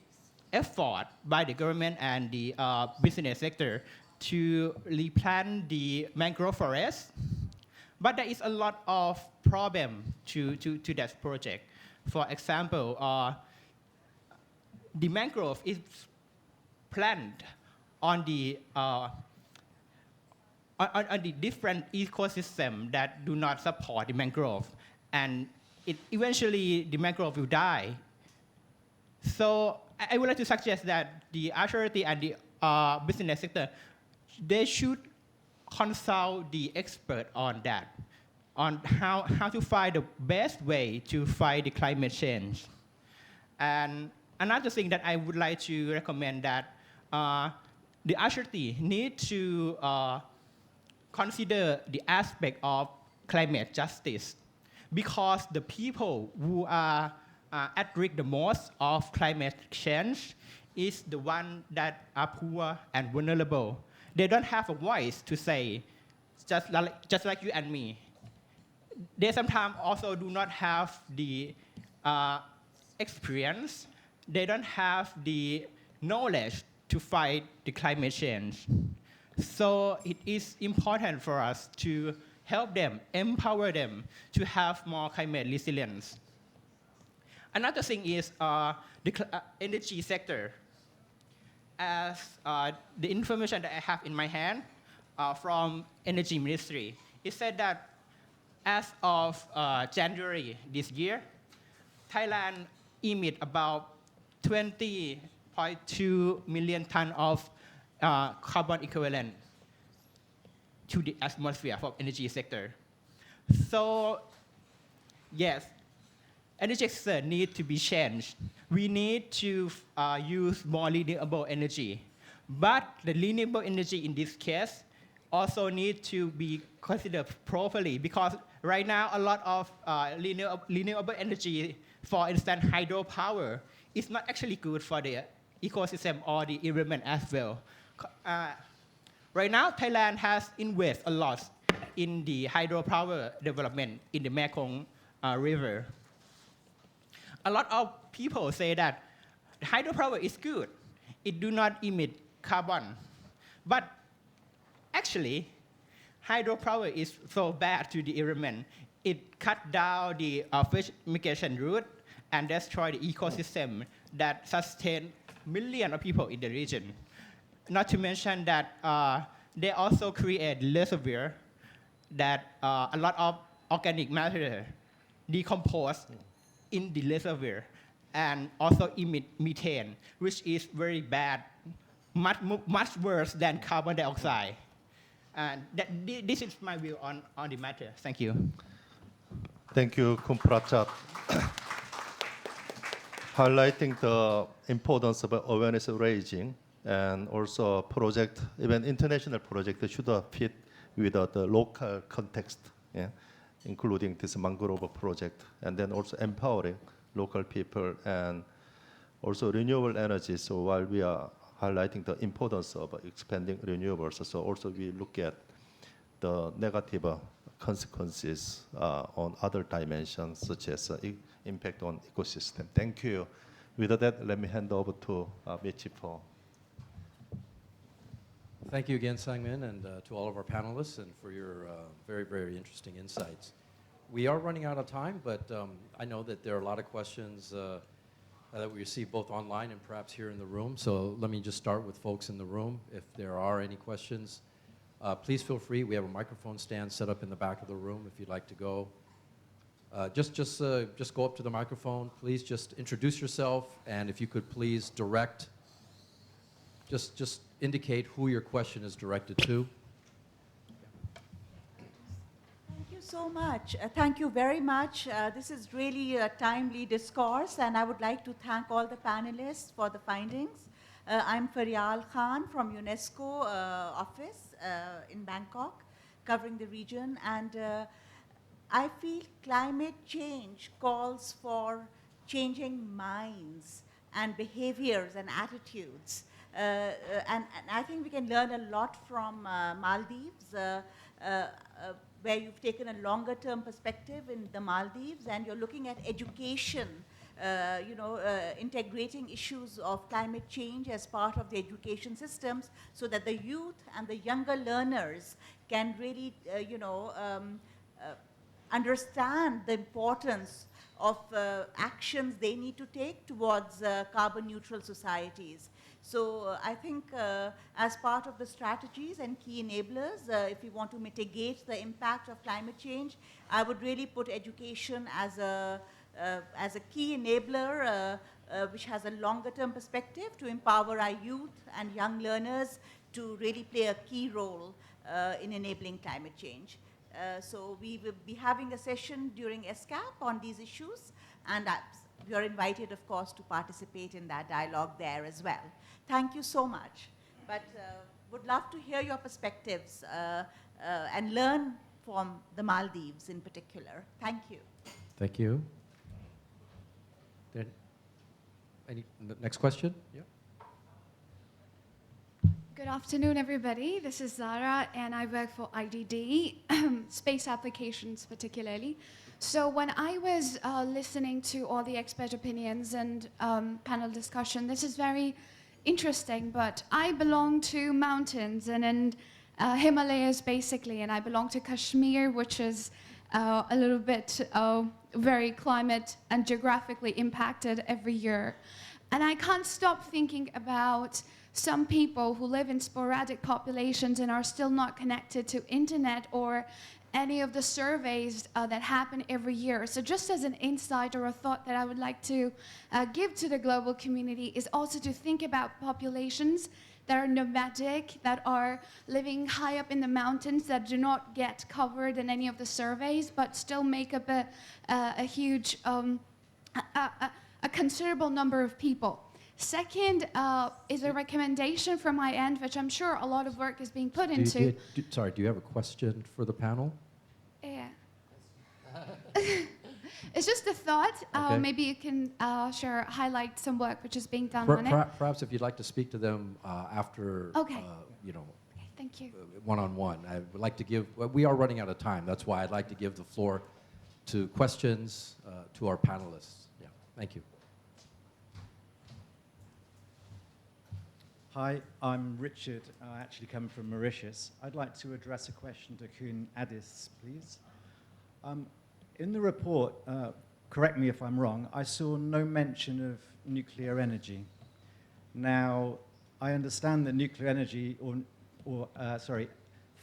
effort by the government and the business sector to replant the mangrove forest. But there is a lot of problem to that project. For example, the mangrove is planted on the different ecosystem that do not support the mangrove, and eventually the mangrove will die. So I would like to suggest that the authority and the business sector, they should consult the expert on that, on how to find the best way to fight the climate change. And another thing that I would like to recommend that the authority need to consider the aspect of climate justice, because the people who are at risk the most of climate change is the one that are poor and vulnerable. They don't have a voice to say just like you and me. They sometimes also do not have the experience. They don't have the knowledge to fight the climate change. So it is important for us to help them, empower them to have more climate resilience. Another thing is the energy sector. As the information that I have in my hand from Energy Ministry, it said that as of January this year, Thailand emit about 20.2 million tons of carbon equivalent to the atmosphere from energy sector. So yes, energy sector need to be changed. We need to use more renewable energy. But the renewable energy in this case also need to be considered properly, because right now a lot of renewable energy, for instance hydropower, is not actually good for the ecosystem or the environment as well. Right now Thailand has invested a lot in the hydropower development in the Mekong River. A lot of people say that hydropower is good. It do not emit carbon. But actually, hydropower is so bad to the environment. It cut down the fish migration route and destroy the ecosystem that sustain millions of people in the region. Not to mention that they also create reservoir that a lot of organic matter decompose in the reservoir and also emit methane, which is very bad, much worse than carbon dioxide. And this is my view on the matter. Thank you. Thank you, Kumprachat. Highlighting the importance of awareness raising, and also project, even international project should fit with the local context, yeah, including this mangrove project, and then also empowering local people and also renewable energy. So while we are highlighting the importance of expanding renewables, so also we look at the negative consequences on other dimensions, such as impact on ecosystem. Thank you. With that, let me hand over to Michi for. Thank you again, Sang-min, and to all of our panelists, and for your very, very interesting insights. We are running out of time, but I know that there are a lot of questions that we receive both online and perhaps here in the room. So let me just start with folks in the room. If there are any questions, please feel free. We have a microphone stand set up in the back of the room if you'd like to go. Just go up to the microphone. Please just introduce yourself, and if you could please direct, just indicate who your question is directed to. Thank you so much. Thank you very much. This is really a timely discourse, and I would like to thank all the panelists for the findings. I'm Faryal Khan from UNESCO office in Bangkok, covering the region, and I feel climate change calls for changing minds and behaviors and attitudes. And I think we can learn a lot from Maldives, where you've taken a longer term perspective in the Maldives, and you're looking at education, integrating issues of climate change as part of the education systems, so that the youth and the younger learners can really, understand the importance of actions they need to take towards carbon neutral societies. So I think as part of the strategies and key enablers, if we want to mitigate the impact of climate change, I would really put education as a key enabler which has a longer term perspective to empower our youth and young learners to really play a key role in enabling climate change. So we will be having a session during ESCAP on these issues, and you're invited, of course, to participate in that dialogue there as well. Thank you so much. But would love to hear your perspectives and learn from the Maldives in particular. Thank you. Thank you. Next question? Yeah. Good afternoon, everybody. This is Zara, and I work for IDD, space applications particularly. So when I was listening to all the expert opinions and panel discussion, this is very interesting, but I belong to mountains and Himalayas, basically, and I belong to Kashmir, which is a little bit very climate and geographically impacted every year. And I can't stop thinking about some people who live in sporadic populations and are still not connected to internet or any of the surveys that happen every year. So just as an insight or a thought that I would like to give to the global community is also to think about populations that are nomadic, that are living high up in the mountains, that do not get covered in any of the surveys, but still make up a huge, a considerable number of people. Second is a recommendation from my end, which I'm sure a lot of work is being put into. Sorry, do you have a question for the panel? Yeah. It's just a thought. Okay. Maybe you can highlight some work which is being done on it. Perhaps if you'd like to speak to them after, Okay. you know, Okay, thank you. one-on-one. I would like to give, well, we are running out of time. That's why I'd like to give the floor to questions to our panelists. Yeah, thank you. Hi, I'm Richard. I actually come from Mauritius. I'd like to address a question to Kun Addis, please. In the report, correct me if I'm wrong, I saw no mention of nuclear energy. Now, I understand that nuclear energy,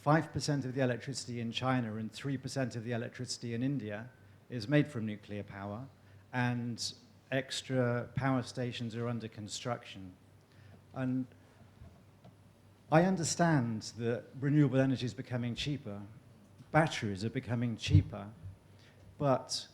5% of the electricity in China and 3% of the electricity in India is made from nuclear power, and extra power stations are under construction. And I understand that renewable energy is becoming cheaper, batteries are becoming cheaper, but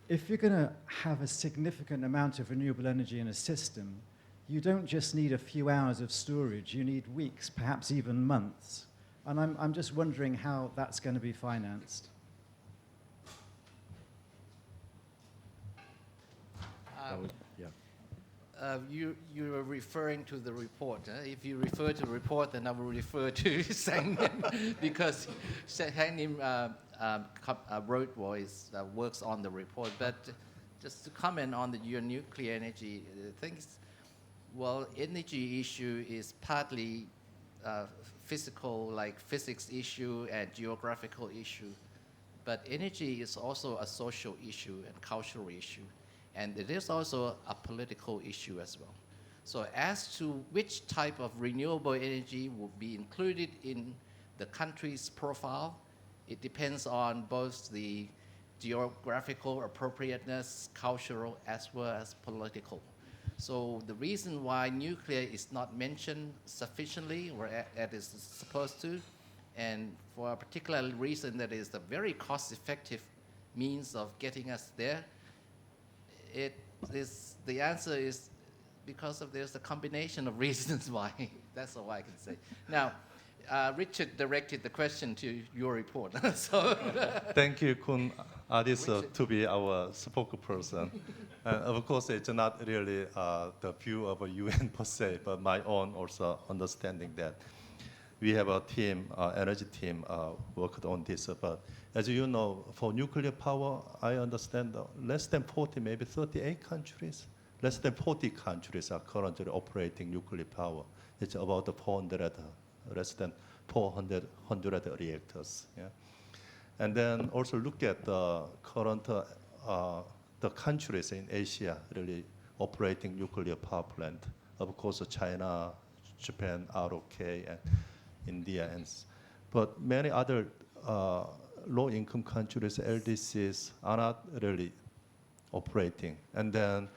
if you're going to have a significant amount of renewable energy in a system, you don't just need a few hours of storage, you need weeks, perhaps even months. And I'm just wondering how that's going to be financed. You are referring to the report. If you refer to the report, then I will refer to Sang-Nim because Sang-Nim wrote voice works on the report. But just to comment on your nuclear energy things, well, energy issue is partly physical, like physics issue and geographical issue. But energy is also a social issue and cultural issue. And it is also a political issue as well. So as to which type of renewable energy will be included in the country's profile, it depends on both the geographical appropriateness, cultural, as well as political. So the reason why nuclear is not mentioned sufficiently, or as is supposed to, and for a particular reason that is a very cost-effective means of getting us there, the answer is because there's a combination of reasons why. That's all I can say. Now, Richard directed the question to your report. So Thank you, Kun Addis, to be our spokesperson. And of course, it's not really the view of a UN per se, but my own also understanding that we have a team, energy team, worked on this. But as you know, for nuclear power, I understand less than 40, maybe 38 countries, less than 40 countries are currently operating nuclear power. It's about 400, less than 400 reactors. Yeah? And then also look at the current the countries in Asia really operating nuclear power plant. Of course, China, Japan, ROK, and India, but many other low-income countries, LDCs, are not really operating. And then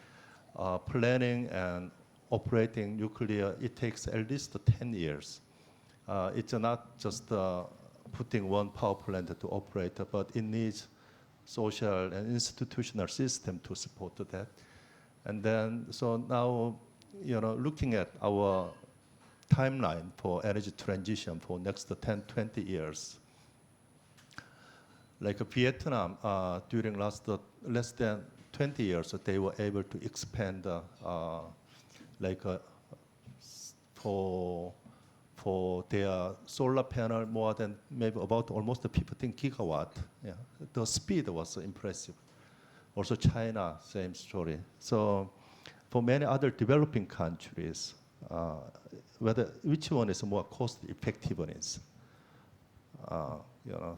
planning and operating nuclear, it takes at least 10 years. It's not just putting one power plant to operate, but it needs social and institutional system to support that. And then, so now, looking at our timeline for energy transition for next 10, 20 years. Like Vietnam, during less than 20 years, they were able to expand for for their solar panel more than maybe about almost 15 gigawatt. Yeah. The speed was impressive. Also China, same story. So for many other developing countries, which one is more cost effectiveness?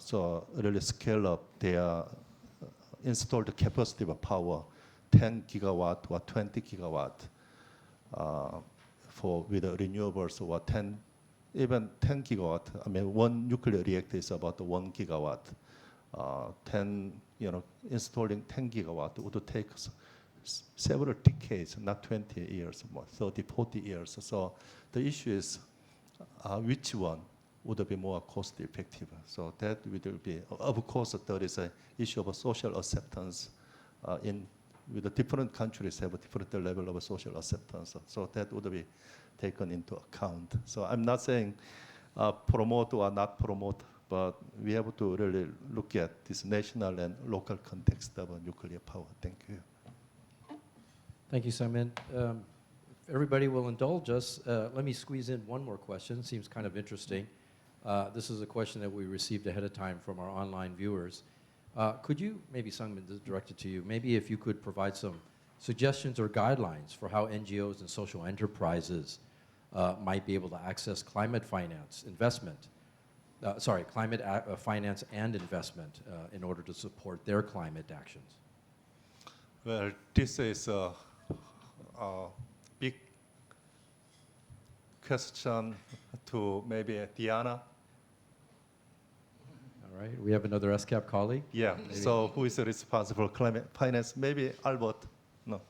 So really scale up their installed capacity of power, 10 gigawatt or 20 gigawatt, for with the renewables or 10 gigawatt. I mean, one nuclear reactor is about 1 gigawatt. Installing 10 gigawatt would take several decades, not 20 years, more 30, 40 years. So the issue is which one would be more cost effective. So that will be, of course, there is an issue of social acceptance with the different countries have a different level of social acceptance. So that would be taken into account. So I'm not saying promote or not promote, but we have to really look at this national and local context of nuclear power. Thank you. Thank you, Simon. If everybody will indulge us, let me squeeze in one more question. Seems kind of interesting. This is a question that we received ahead of time from our online viewers. Could you, maybe Sungmin, this is directed to you, maybe if you could provide some suggestions or guidelines for how NGOs and social enterprises might be able to access climate finance investment, climate finance and investment in order to support their climate actions? Well, this is a big question to maybe Diana. All right, we have another ESCAP colleague. Yeah, Maybe. so who is responsible for climate finance? Maybe Albert? No.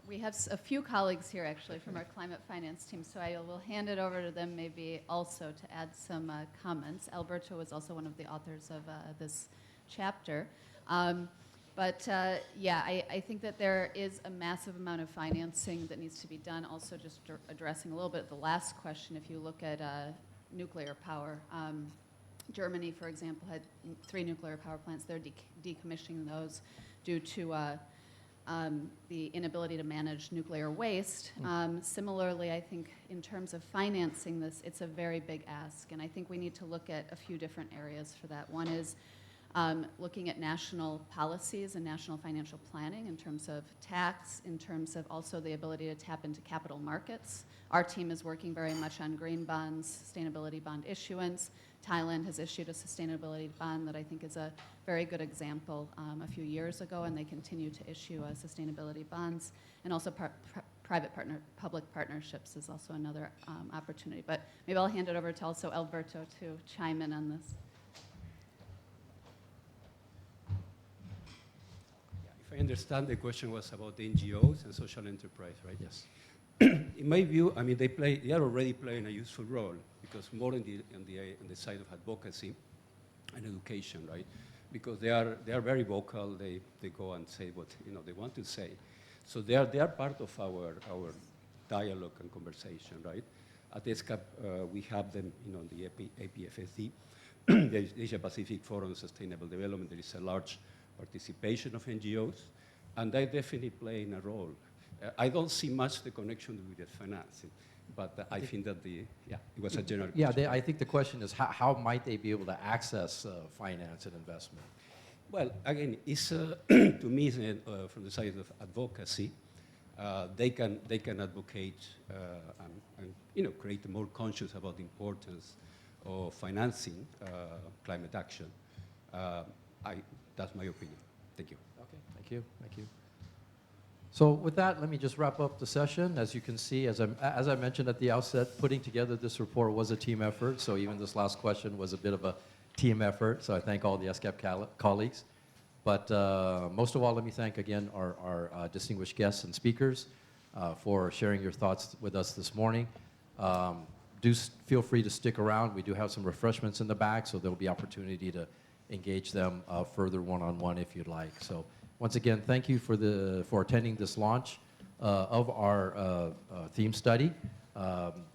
We have a few colleagues here actually from our climate finance team, so I will hand it over to them maybe also to add some comments. Alberto was also one of the authors of this chapter. Yeah, I think that there is a massive amount of financing that needs to be done. Also just addressing a little bit the last question, if you look at nuclear power, Germany, for example, had 3 nuclear power plants. They're decommissioning those due to the inability to manage nuclear waste. Similarly, I think in terms of financing this, it's a very big ask, and I think we need to look at a few different areas for that. One is looking at national policies and national financial planning in terms of tax, in terms of also the ability to tap into capital markets. Our team is working very much on green bonds, sustainability bond issuance. Thailand has issued a sustainability bond that I think is a very good example a few years ago, and they continue to issue sustainability bonds. And also public partnerships is also another opportunity. But maybe I'll hand it over to also Alberto to chime in on this. If I understand, the question was about the NGOs and social enterprise, right? Yes. In my view, I mean, they are already playing a useful role because more on the side of advocacy and education, right? Because they are very vocal. They go and say what they want to say. So they are part of our dialogue and conversation, right? At ESCAP, we have them, the APFSD, the Asia Pacific Forum on Sustainable Development. There is a large participation of NGOs, and they're definitely playing a role. I don't see much the connection with the financing, but I think that it was a general question. I think the question is how might they be able to access finance and investment? Well, again, it's to me from the side of advocacy, they can advocate and create more conscious about the importance of financing climate action. That's my opinion. Thank you. Okay, thank you. So with that, let me just wrap up the session. As you can see, as I mentioned at the outset, putting together this report was a team effort. So even this last question was a bit of a team effort. So I thank all the ESCAP colleagues. But most of all, let me thank again our distinguished guests and speakers for sharing your thoughts with us this morning. Do feel free to stick around. We do have some refreshments in the back, so there will be opportunity to engage them further one-on-one if you'd like. So once again, thank you for attending this launch of our theme study.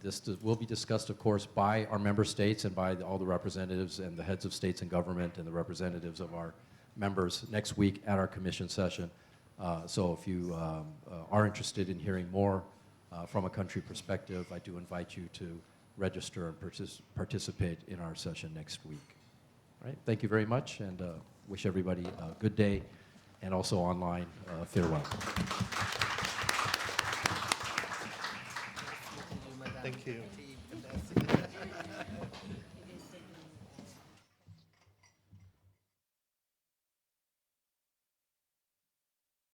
This will be discussed, of course, by our member states and by all the representatives and the heads of states and government and the representatives of our members next week at our commission session. So if you are interested in hearing more from a country perspective, I do invite you to register and participate in our session next week. All right, thank you very much, and wish everybody a good day, and also online, farewell. Thank you.